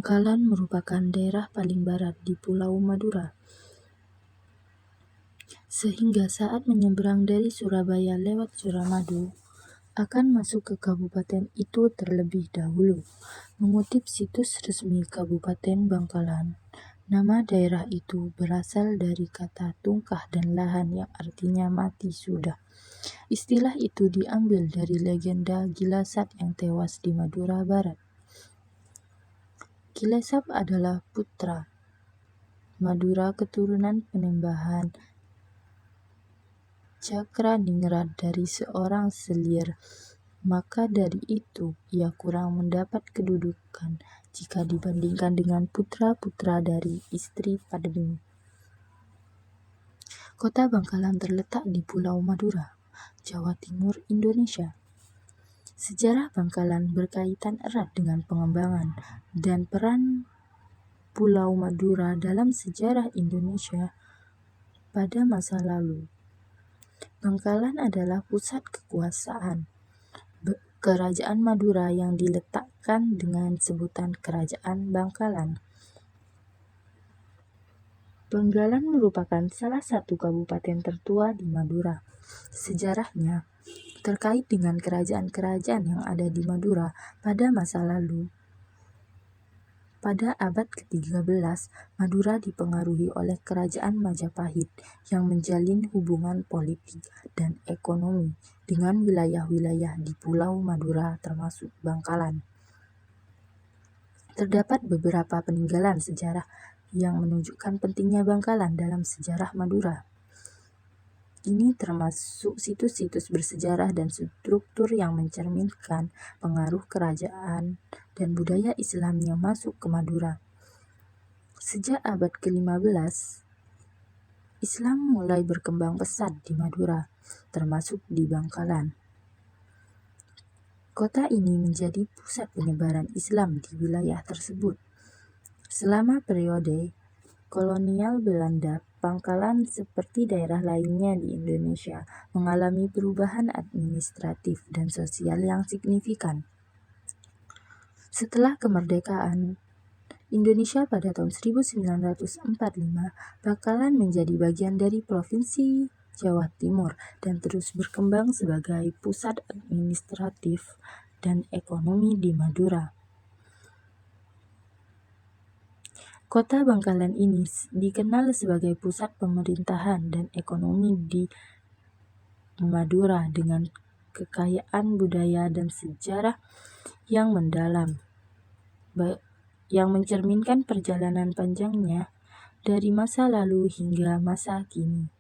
Bangkalan merupakan daerah paling barat di Pulau Madura, sehingga saat menyeberang dari Surabaya lewat Suramadu, akan masuk ke kabupaten itu terlebih dahulu. Mengutip situs resmi Kabupaten Bangkalan, nama daerah itu berasal dari kata tungkah dan lahan yang artinya mati sudah. Istilah itu diambil dari legenda Gilasap yang tewas di Madura Barat. Gilasap adalah putra Madura keturunan Penembahan Cakraningrat dari seorang selir, maka dari itu ia kurang mendapat kedudukan jika dibandingkan dengan putra-putra dari istri Padmi. Kota Bangkalan terletak di Pulau Madura, Jawa Timur, Indonesia. Sejarah Bangkalan berkaitan erat dengan pengembangan dan peran Pulau Madura dalam sejarah Indonesia pada masa lalu. Bangkalan adalah pusat kekuasaan Kerajaan Madura yang diletakkan dengan sebutan Kerajaan Bangkalan. Bangkalan merupakan salah satu kabupaten tertua di Madura. Sejarahnya terkait dengan kerajaan-kerajaan yang ada di Madura pada masa lalu. Pada abad ke-13, Madura dipengaruhi oleh Kerajaan Majapahit yang menjalin hubungan politik dan ekonomi dengan wilayah-wilayah di Pulau Madura termasuk Bangkalan. Terdapat beberapa peninggalan sejarah yang menunjukkan pentingnya Bangkalan dalam sejarah Madura. Ini termasuk situs-situs bersejarah dan struktur yang mencerminkan pengaruh kerajaan dan budaya Islam yang masuk ke Madura. Sejak abad ke-15, Islam mulai berkembang pesat di Madura, termasuk di Bangkalan. Kota ini menjadi pusat penyebaran Islam di wilayah tersebut. Selama periode kolonial Belanda, Bangkalan seperti daerah lainnya di Indonesia mengalami perubahan administratif dan sosial yang signifikan. Setelah kemerdekaan Indonesia pada tahun 1945, Bangkalan menjadi bagian dari Provinsi Jawa Timur dan terus berkembang sebagai pusat administratif dan ekonomi di Madura. Kota Bangkalan ini dikenal sebagai pusat pemerintahan dan ekonomi di Madura dengan kekayaan budaya dan sejarah yang mendalam, yang mencerminkan perjalanan panjangnya dari masa lalu hingga masa kini.